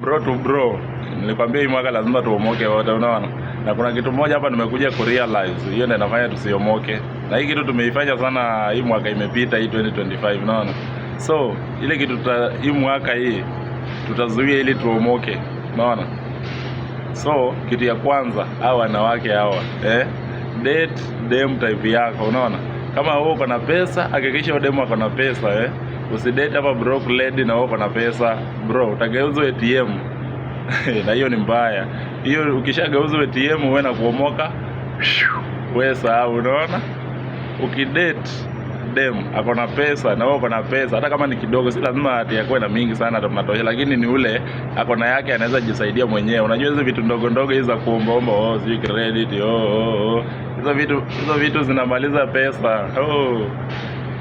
Bro to bro, nilikwambia hii mwaka lazima tuomoke wote, unaona. Na kuna kitu moja hapa nimekuja kurealize, hiyo ndio inafanya tusiomoke. Na hii kitu tumeifanya sana hii mwaka imepita, hii 2025, unaona. So ile kitu hii mwaka hii tutazuia ili tuomoke, unaona. So kitu ya kwanza, hao wanawake hawa date dem type yako, unaona. Kama wewe uko na pesa, hakikisha dem ako na pesa, Usidate hapa broke lady na wewe uko na pesa, bro, utageuzwa ATM. Na hiyo ni mbaya. Hiyo ukishagauzwa ATM wewe na kuomoka, wewe sahau, unaona. Ukidate dem ako na pesa na wewe uko na pesa, hata kama ni kidogo, si lazima ati yakuwe na mingi sana hata mnatosha, lakini ni ule ako na yake, anaweza jisaidia mwenyewe. Unajua hizo vitu ndogo ndogo hizo za kuomba si credit, hizo vitu zinamaliza pesa.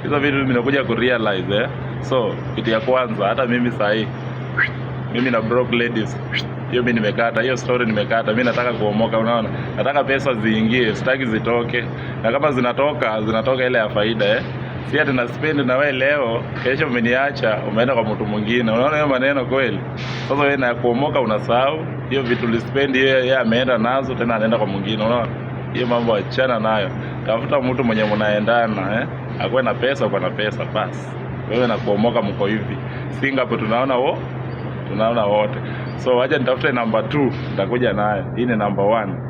Hizo vitu nimekuja kurealize, So kitu ya kwanza, hata mimi sahi mimi na broke ladies, hiyo mimi nimekata, hiyo story nimekata. Mimi nataka kuomoka, unaona. Nataka pesa ziingie, sitaki zitoke. Na kama zinatoka ile ya faida, Si ati na spend na wewe leo, kesho umeniacha, umeenda kwa mtu mwingine. Unaona hiyo maneno kweli? Sasa wewe na kuomoka unasahau hiyo vitu ulispend, yeye ameenda nazo tena anaenda kwa mwingine, unaona? Hiyo mambo achana nayo. Tafuta mtu mwenye mnaendana, Akuwe na pesa, uko na pesa basi. Wewe na kuomoka mko hivi. Singapo tunaona wote. So acha nitafute number 2, nitakuja naye. Hii ni number 1.